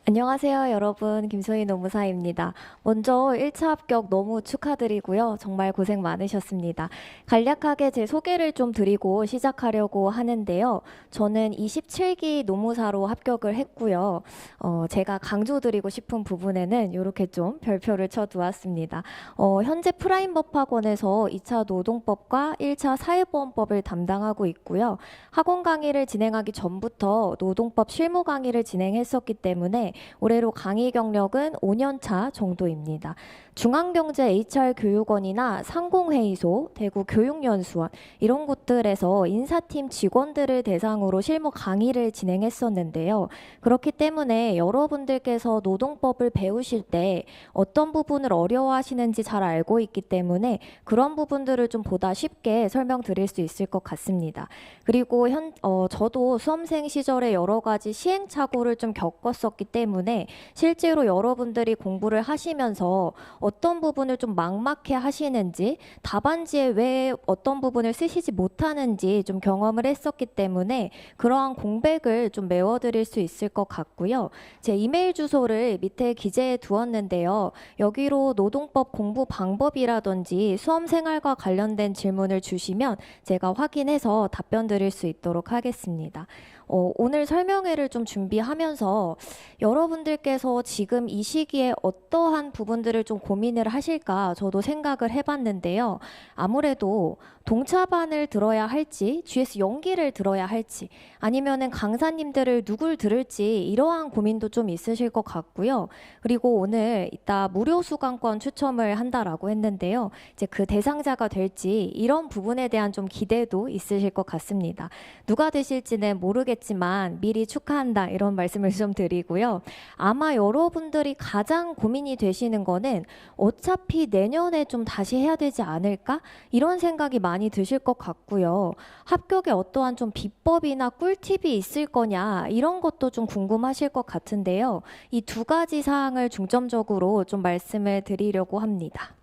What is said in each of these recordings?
안녕하세요, 여러분. 김소희 노무사입니다. 먼저 1차 합격 너무 축하드리고요. 정말 고생 많으셨습니다. 간략하게 제 소개를 좀 드리고 시작하려고 하는데요. 저는 27기 노무사로 합격을 했고요. 제가 강조드리고 싶은 부분에는 이렇게 좀 별표를 쳐두었습니다. 현재 프라임법학원에서 2차 노동법과 1차 사회보험법을 담당하고 있고요. 학원 강의를 진행하기 전부터 노동법 실무 강의를 진행했었기 때문에 올해로 강의 경력은 5년 차 정도입니다. 중앙경제 HR교육원이나 상공회의소, 대구 교육연수원 이런 곳들에서 인사팀 직원들을 대상으로 실무 강의를 진행했었는데요. 그렇기 때문에 여러분들께서 노동법을 배우실 때 어떤 부분을 어려워하시는지 잘 알고 있기 때문에 그런 부분들을 좀 보다 쉽게 설명드릴 수 있을 것 같습니다. 그리고 저도 수험생 시절에 여러 가지 시행착오를 좀 겪었었기 때문에 실제로 여러분들이 공부를 하시면서 어떤 부분을 좀 막막해 하시는지, 답안지에 왜 어떤 부분을 쓰시지 못하는지 좀 경험을 했었기 때문에 그러한 공백을 좀 메워드릴 수 있을 것 같고요. 제 이메일 주소를 밑에 기재해 두었는데요. 여기로 노동법 공부 방법이라든지 수험 생활과 관련된 질문을 주시면 제가 확인해서 답변 드릴 수 있도록 하겠습니다. 오늘 설명회를 좀 준비하면서 여러분들께서 지금 이 시기에 어떠한 부분들을 좀 고민을 하실까 저도 생각을 해봤는데요. 아무래도 동차반을 들어야 할지 GS 연기를 들어야 할지 아니면은 강사님들을 누굴 들을지 이러한 고민도 좀 있으실 것 같고요. 그리고 오늘 이따 무료 수강권 추첨을 한다라고 했는데요. 이제 그 대상자가 될지 이런 부분에 대한 좀 기대도 있으실 것 같습니다. 누가 되실지는 모르겠지만 미리 축하한다 이런 말씀을 좀 드리고요. 아마 여러분들이 가장 고민이 되시는 거는 어차피 내년에 좀 다시 해야 되지 않을까? 이런 생각이 많이 드실 것 같고요. 합격에 어떠한 좀 비법이나 꿀팁이 있을 거냐 이런 것도 좀 궁금하실 것 같은데요. 이 두 가지 사항을 중점적으로 좀 말씀을 드리려고 합니다.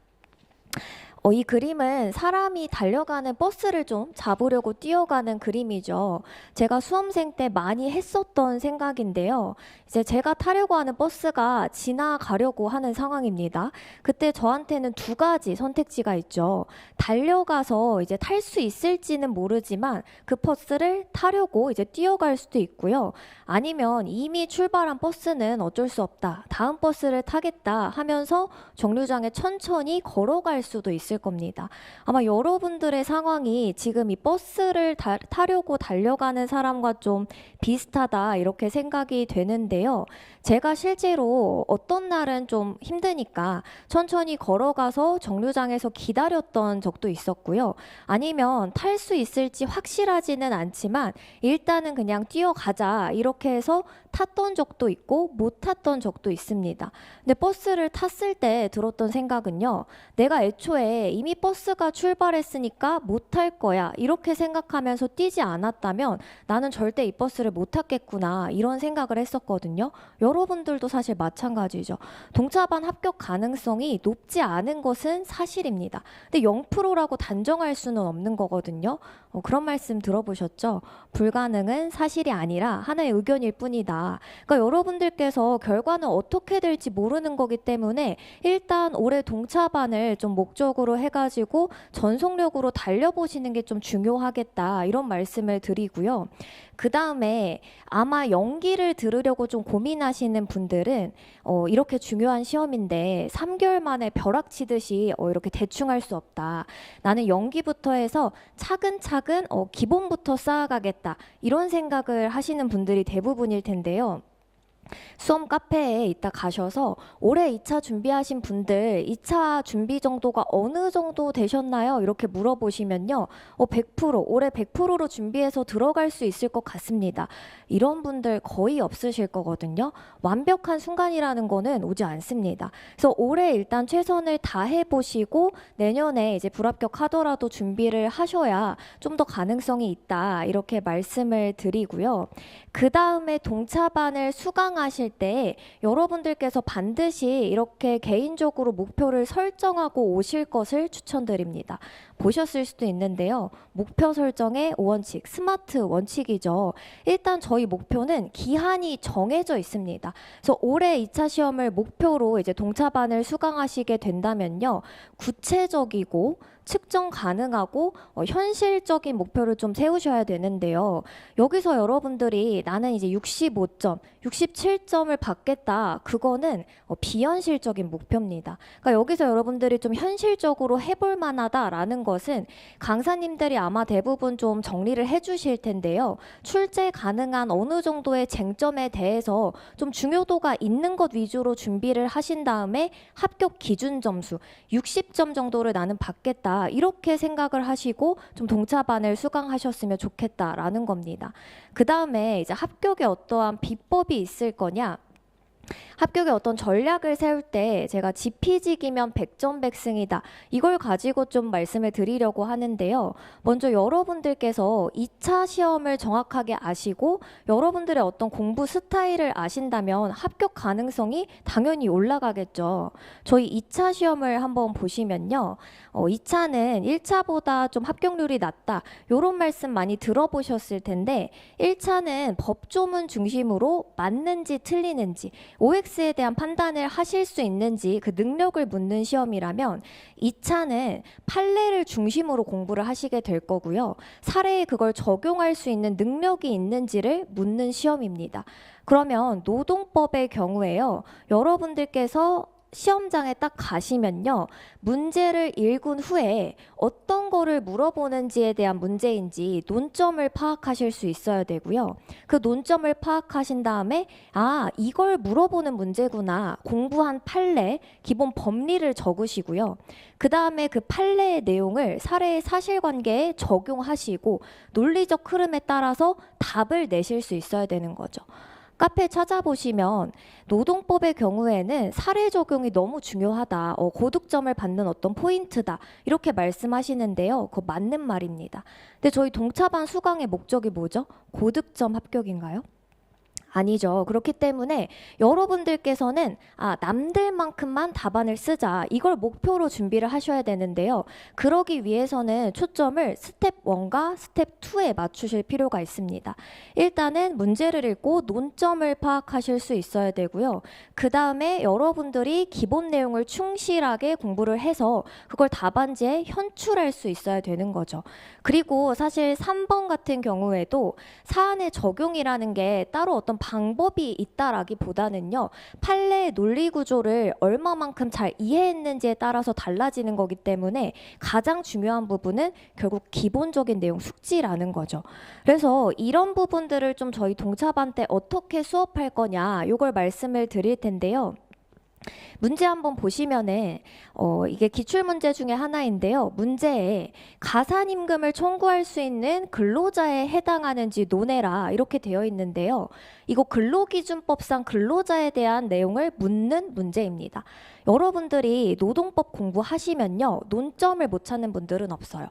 이 그림은 사람이 달려가는 버스를 좀 잡으려고 뛰어가는 그림이죠. 제가 수험생 때 많이 했었던 생각인데요. 이제 제가 타려고 하는 버스가 지나가려고 하는 상황입니다. 그때 저한테는 두 가지 선택지가 있죠. 달려가서 이제 탈 수 있을지는 모르지만 그 버스를 타려고 이제 뛰어갈 수도 있고요. 아니면 이미 출발한 버스는 어쩔 수 없다. 다음 버스를 타겠다 하면서 정류장에 천천히 걸어갈 수도 있을 겁니다. 아마 여러분들의 상황이 지금 이 버스를 타려고 달려가는 사람과 좀 비슷하다 이렇게 생각이 되는데요. 제가 실제로 어떤 날은 좀 힘드니까 천천히 걸어가서 정류장에서 기다렸던 적도 있었고요. 아니면 탈 수 있을지 확실하지는 않지만 일단은 그냥 뛰어가자 이렇게 해서 탔던 적도 있고 못 탔던 적도 있습니다. 근데 버스를 탔을 때 들었던 생각은요. 내가 애초에 이미 버스가 출발했으니까 못 탈 거야 이렇게 생각하면서 뛰지 않았다면 나는 절대 이 버스를 못 탔겠구나 이런 생각을 했었거든요. 여러분들도 사실 마찬가지죠. 동차반 합격 가능성이 높지 않은 것은 사실입니다. 근데 0%라고 단정할 수는 없는 거거든요. 그런 말씀 들어보셨죠? 불가능은 사실이 아니라 하나의 의견일 뿐이다. 그러니까 여러분들께서 결과는 어떻게 될지 모르는 거기 때문에 일단 올해 동차반을 좀 목적으로 해가지고 전속력으로 달려보시는 게 좀 중요하겠다 이런 말씀을 드리고요. 그 다음에 아마 연기를 들으려고 좀 고민하시는 분들은 이렇게 중요한 시험인데 3개월 만에 벼락 치듯이 이렇게 대충 할 수 없다. 나는 연기부터 해서 차근차근 기본부터 쌓아가겠다. 이런 생각을 하시는 분들이 대부분일 텐데요. 수험 카페에 이따 가셔서 올해 2차 준비하신 분들 2차 준비 정도가 어느 정도 되셨나요? 이렇게 물어보시면요. 100%, 올해 100%로 준비해서 들어갈 수 있을 것 같습니다. 이런 분들 거의 없으실 거거든요. 완벽한 순간이라는 거는 오지 않습니다. 그래서 올해 일단 최선을 다해 보시고 내년에 이제 불합격 하더라도 준비를 하셔야 좀 더 가능성이 있다. 이렇게 말씀을 드리고요. 그 다음에 동차반을 수강하실 때 여러분들께서 반드시 이렇게 개인적으로 목표를 설정하고 오실 것을 추천드립니다. 보셨을 수도 있는데요. 목표 설정의 5원칙, 스마트 원칙이죠. 일단 저희 목표는 기한이 정해져 있습니다. 그래서 올해 2차 시험을 목표로 이제 동차반을 수강하시게 된다면요. 구체적이고 측정 가능하고 현실적인 목표를 좀 세우셔야 되는데요. 여기서 여러분들이 나는 이제 65점, 67점을 받겠다. 그거는 비현실적인 목표입니다. 그러니까 여기서 여러분들이 좀 현실적으로 해볼 만하다라는 것은 강사님들이 아마 대부분 좀 정리를 해주실 텐데요. 출제 가능한 어느 정도의 쟁점에 대해서 좀 중요도가 있는 것 위주로 준비를 하신 다음에 합격 기준 점수 60점 정도를 나는 받겠다. 이렇게 생각을 하시고 좀 동차반을 수강하셨으면 좋겠다라는 겁니다. 그 다음에 이제 합격에 어떠한 비법이 있을 거냐? 합격에 어떤 전략을 세울 때 제가 지피지기면 백전백승이다. 이걸 가지고 좀 말씀을 드리려고 하는데요. 먼저 여러분들께서 2차 시험을 정확하게 아시고 여러분들의 어떤 공부 스타일을 아신다면 합격 가능성이 당연히 올라가겠죠. 저희 2차 시험을 한번 보시면요. 2차는 1차보다 좀 합격률이 낮다. 이런 말씀 많이 들어보셨을 텐데 1차는 법조문 중심으로 맞는지 틀리는지 OX에 대한 판단을 하실 수 있는지 그 능력을 묻는 시험이라면 2차는 판례를 중심으로 공부를 하시게 될 거고요. 사례에 그걸 적용할 수 있는 능력이 있는지를 묻는 시험입니다. 그러면 노동법의 경우에요. 여러분들께서 시험장에 딱 가시면요. 문제를 읽은 후에 어떤 거를 물어보는지에 대한 문제인지 논점을 파악하실 수 있어야 되고요. 그 논점을 파악하신 다음에 이걸 물어보는 문제구나. 공부한 판례, 기본 법리를 적으시고요. 그 다음에 그 판례의 내용을 사례의 사실관계에 적용하시고 논리적 흐름에 따라서 답을 내실 수 있어야 되는 거죠. 카페 찾아보시면 노동법의 경우에는 사례 적용이 너무 중요하다. 고득점을 받는 어떤 포인트다. 이렇게 말씀하시는데요. 그거 맞는 말입니다. 근데 저희 동차반 수강의 목적이 뭐죠? 고득점 합격인가요? 아니죠. 그렇기 때문에 여러분들께서는 남들만큼만 답안을 쓰자. 이걸 목표로 준비를 하셔야 되는데요. 그러기 위해서는 초점을 스텝 1과 스텝 2에 맞추실 필요가 있습니다. 일단은 문제를 읽고 논점을 파악하실 수 있어야 되고요. 그 다음에 여러분들이 기본 내용을 충실하게 공부를 해서 그걸 답안지에 현출할 수 있어야 되는 거죠. 그리고 사실 3번 같은 경우에도 사안의 적용이라는 게 따로 어떤 방법이 있다라기보다는요. 판례의 논리 구조를 얼마만큼 잘 이해했는지에 따라서 달라지는 거기 때문에 가장 중요한 부분은 결국 기본적인 내용 숙지라는 거죠. 그래서 이런 부분들을 좀 저희 동차반 때 어떻게 수업할 거냐 이걸 말씀을 드릴 텐데요. 문제 한번 보시면은 이게 기출문제 중에 하나인데요. 문제에 가산임금을 청구할 수 있는 근로자에 해당하는지 논해라 이렇게 되어 있는데요. 이거 근로기준법상 근로자에 대한 내용을 묻는 문제입니다. 여러분들이 노동법 공부하시면요. 논점을 못 찾는 분들은 없어요.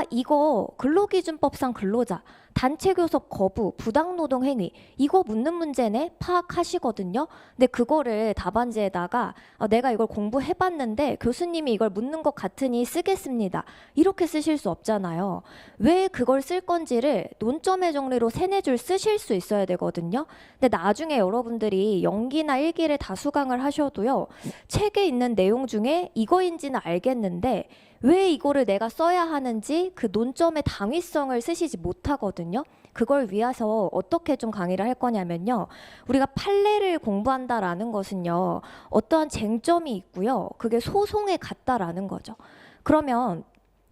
이거 근로기준법상 근로자, 단체교섭 거부, 부당노동행위 이거 묻는 문제네 파악하시거든요. 근데 그거를 답안지에다가 내가 이걸 공부해봤는데 교수님이 이걸 묻는 것 같으니 쓰겠습니다. 이렇게 쓰실 수 없잖아요. 왜 그걸 쓸 건지를 논점의 정리로 3-4줄 쓰실 수 있어야 되거든요. 근데 나중에 여러분들이 연기나 일기를 다 수강을 하셔도요. 책에 있는 내용 중에 이거인지는 알겠는데 왜 이거를 내가 써야 하는지 그 논점의 당위성을 쓰시지 못하거든요. 그걸 위해서 어떻게 좀 강의를 할 거냐면요. 우리가 판례를 공부한다라는 것은요. 어떠한 쟁점이 있고요. 그게 소송에 갔다라는 거죠. 그러면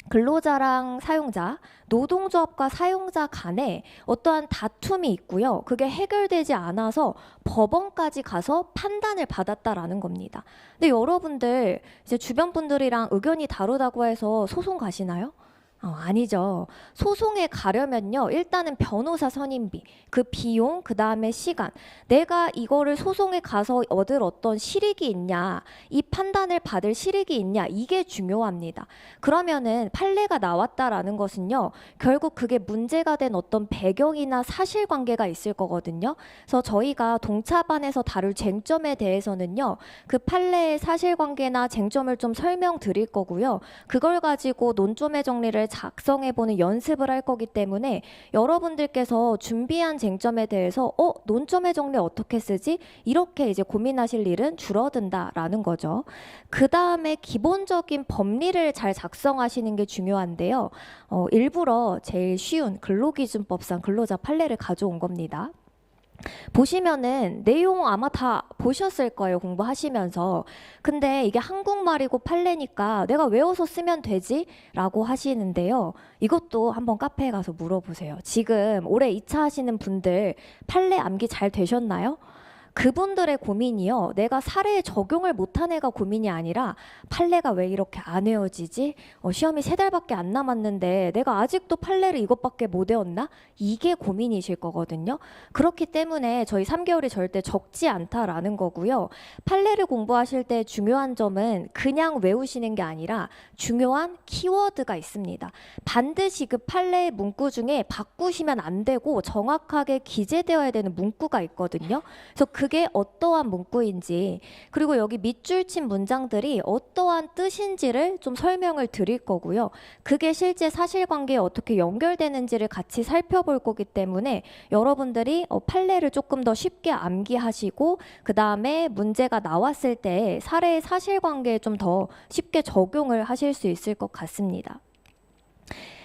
근로자랑 사용자, 노동조합과 사용자 간에 어떠한 다툼이 있고요. 그게 해결되지 않아서 법원까지 가서 판단을 받았다라는 겁니다. 근데 여러분들 이제 주변 분들이랑 의견이 다르다고 해서 소송 가시나요? 아니죠. 소송에 가려면요, 일단은 변호사 선임비, 그 비용, 그 다음에 시간, 내가 이거를 소송에 가서 얻을 어떤 실익이 있냐, 이 판단을 받을 실익이 있냐, 이게 중요합니다. 그러면은 판례가 나왔다라는 것은요, 결국 그게 문제가 된 어떤 배경이나 사실관계가 있을 거거든요. 그래서 저희가 동차반에서 다룰 쟁점에 대해서는요, 그 판례의 사실관계나 쟁점을 좀 설명드릴 거고요. 그걸 가지고 논점의 정리를 작성해보는 연습을 할 거기 때문에 여러분들께서 준비한 쟁점에 대해서 논점의 정리 어떻게 쓰지? 이렇게 이제 고민하실 일은 줄어든다라는 거죠. 그 다음에 기본적인 법리를 잘 작성하시는 게 중요한데요. 일부러 제일 쉬운 근로기준법상 근로자 판례를 가져온 겁니다. 보시면은 내용 아마 다 보셨을 거예요, 공부하시면서. 근데 이게 한국말이고 판례니까 내가 외워서 쓰면 되지? 라고 하시는데요. 이것도 한번 카페에 가서 물어보세요. 지금 올해 2차 하시는 분들 판례 암기 잘 되셨나요? 그분들의 고민이요, 내가 사례에 적용을 못한 애가 고민이 아니라 판례가 왜 이렇게 안 외워지지? 시험이 3달밖에 안 남았는데 내가 아직도 판례를 이것밖에 못 외웠나? 이게 고민이실 거거든요. 그렇기 때문에 저희 3개월이 절대 적지 않다라는 거고요. 판례를 공부하실 때 중요한 점은 그냥 외우시는 게 아니라 중요한 키워드가 있습니다. 반드시 그 판례의 문구 중에 바꾸시면 안 되고 정확하게 기재되어야 되는 문구가 있거든요. 그래서 그게 어떠한 문구인지, 그리고 여기 밑줄 친 문장들이 어떠한 뜻인지를 좀 설명을 드릴 거고요. 그게 실제 사실관계에 어떻게 연결되는지를 같이 살펴볼 거기 때문에 여러분들이 판례를 조금 더 쉽게 암기하시고 그 다음에 문제가 나왔을 때 사례의 사실관계에 좀 더 쉽게 적용을 하실 수 있을 것 같습니다.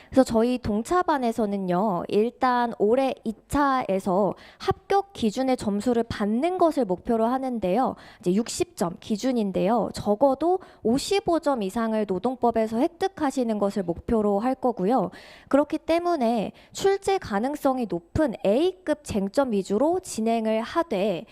그래서 저희 동차반에서는요, 일단 올해 2차에서 합격 기준의 점수를 받는 것을 목표로 하는데요. 이제 60점 기준인데요. 적어도 55점 이상을 노동법에서 획득하시는 것을 목표로 할 거고요. 그렇기 때문에 출제 가능성이 높은 A급 쟁점 위주로 진행을 하되,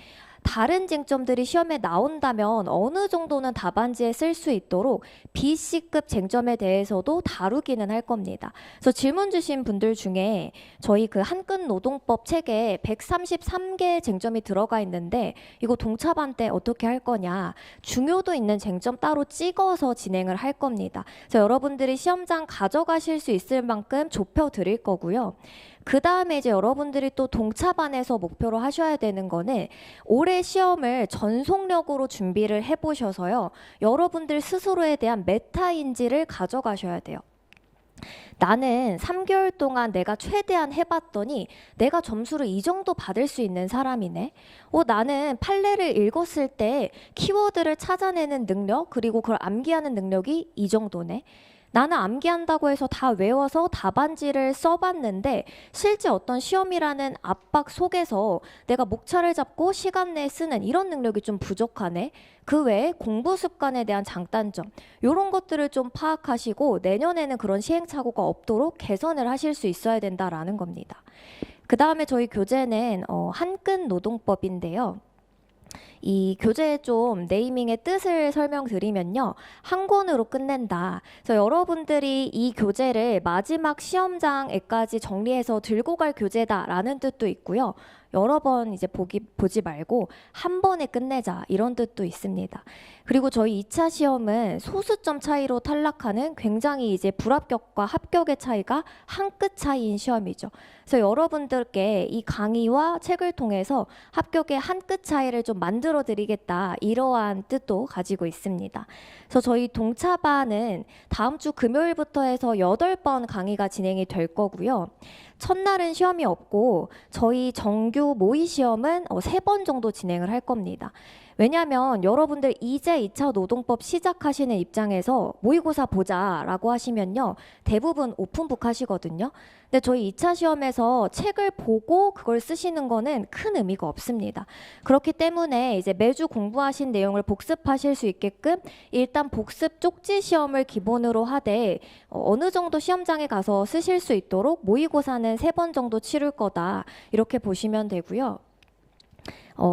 다른 쟁점들이 시험에 나온다면 어느 정도는 답안지에 쓸 수 있도록 BC급 쟁점에 대해서도 다루기는 할 겁니다. 그래서 질문 주신 분들 중에 저희 그 한근 노동법 책에 133개 쟁점이 들어가 있는데 이거 동차반 때 어떻게 할 거냐, 중요도 있는 쟁점 따로 찍어서 진행을 할 겁니다. 그래서 여러분들이 시험장 가져가실 수 있을 만큼 좁혀 드릴 거고요. 그 다음에 이제 여러분들이 또 동차반에서 목표로 하셔야 되는 거는 올해 시험을 전속력으로 준비를 해보셔서요, 여러분들 스스로에 대한 메타인지를 가져가셔야 돼요. 나는 3개월 동안 내가 최대한 해봤더니 내가 점수를 이 정도 받을 수 있는 사람이네. 나는 판례를 읽었을 때 키워드를 찾아내는 능력, 그리고 그걸 암기하는 능력이 이 정도네. 나는 암기한다고 해서 다 외워서 답안지를 써봤는데 실제 어떤 시험이라는 압박 속에서 내가 목차를 잡고 시간 내에 쓰는 이런 능력이 좀 부족하네. 그 외에 공부 습관에 대한 장단점, 이런 것들을 좀 파악하시고 내년에는 그런 시행착오가 없도록 개선을 하실 수 있어야 된다라는 겁니다. 그 다음에 저희 교재는 한근 노동법인데요. 이 교재의 좀 네이밍의 뜻을 설명드리면요, 한 권으로 끝낸다. 그래서 여러분들이 이 교재를 마지막 시험장에까지 정리해서 들고 갈 교재다라는 뜻도 있고요. 여러 번 이제 보지 말고 한 번에 끝내자, 이런 뜻도 있습니다. 그리고 저희 2차 시험은 소수점 차이로 탈락하는 굉장히 이제 불합격과 합격의 차이가 한 끗 차이인 시험이죠. 그래서 여러분들께 이 강의와 책을 통해서 합격의 한 끗 차이를 좀 만들어 드리겠다, 이러한 뜻도 가지고 있습니다. 그래서 저희 동차반은 다음 주 금요일부터 해서 8번 강의가 진행이 될 거고요. 첫날은 시험이 없고 저희 정규 모의 시험은 3번 정도 진행을 할 겁니다. 왜냐하면 여러분들 이제 2차 노동법 시작하시는 입장에서 모의고사 보자라고 하시면요, 대부분 오픈북 하시거든요. 근데 저희 2차 시험에서 책을 보고 그걸 쓰시는 거는 큰 의미가 없습니다. 그렇기 때문에 이제 매주 공부하신 내용을 복습하실 수 있게끔 일단 복습 쪽지 시험을 기본으로 하되 어느 정도 시험장에 가서 쓰실 수 있도록 모의고사는 3번 정도 치를 거다, 이렇게 보시면 되고요.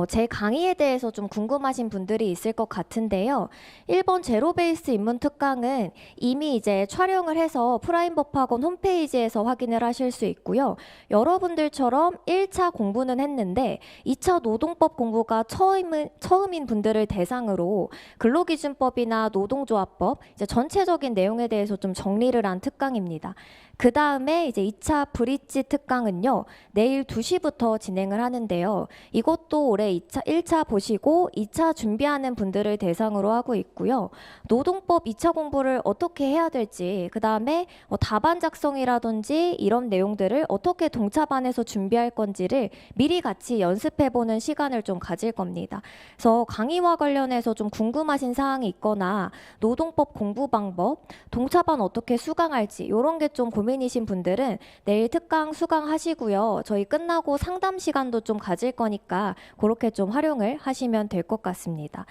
제 강의에 대해서 좀 궁금하신 분들이 있을 것 같은데요. 1번 제로베이스 입문 특강은 이미 이제 촬영을 해서 프라임법학원 홈페이지에서 확인을 하실 수 있고요. 여러분들처럼 1차 공부는 했는데 2차 노동법 공부가 처음인 분들을 대상으로 근로기준법이나 노동조합법, 이제 전체적인 내용에 대해서 좀 정리를 한 특강입니다. 그 다음에 이제 2차 브릿지 특강은요, 내일 2시부터 진행을 하는데요. 이것도 올해 1차 보시고 2차 준비하는 분들을 대상으로 하고 있고요. 노동법 2차 공부를 어떻게 해야 될지, 그 다음에 답안 작성이라든지 이런 내용들을 어떻게 동차반에서 준비할 건지를 미리 같이 연습해보는 시간을 좀 가질 겁니다. 그래서 강의와 관련해서 좀 궁금하신 사항이 있거나 노동법 공부 방법, 동차반 어떻게 수강할지 이런 게 좀 고민이신 분들은 내일 특강 수강하시고요. 저희 끝나고 상담 시간도 좀 가질 거니까 그렇게 좀 활용을 하시면 될 것 같습니다.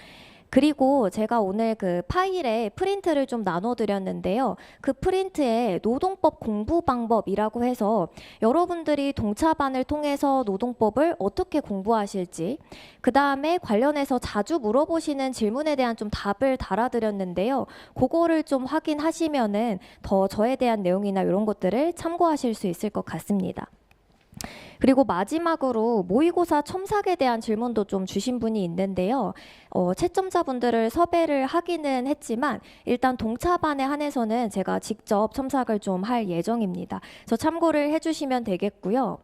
그리고 제가 오늘 그 파일에 프린트를 좀 나눠드렸는데요. 그 프린트에 노동법 공부 방법이라고 해서 여러분들이 동차반을 통해서 노동법을 어떻게 공부하실지, 그 다음에 관련해서 자주 물어보시는 질문에 대한 좀 답을 달아드렸는데요. 그거를 좀 확인하시면은 더 저에 대한 내용이나 이런 것들을 참고하실 수 있을 것 같습니다. 그리고 마지막으로 모의고사 첨삭에 대한 질문도 좀 주신 분이 있는데요. 채점자분들을 섭외를 하기는 했지만 일단 동차반에 한해서는 제가 직접 첨삭을 좀 할 예정입니다. 그래서 참고를 해주시면 되겠고요.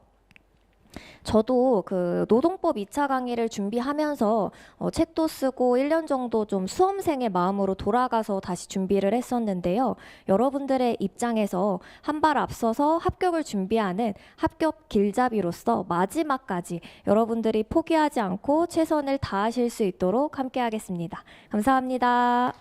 저도 그 노동법 2차 강의를 준비하면서 책도 쓰고 1년 정도 좀 수험생의 마음으로 돌아가서 다시 준비를 했었는데요. 여러분들의 입장에서 한 발 앞서서 합격을 준비하는 합격 길잡이로서 마지막까지 여러분들이 포기하지 않고 최선을 다하실 수 있도록 함께 하겠습니다. 감사합니다.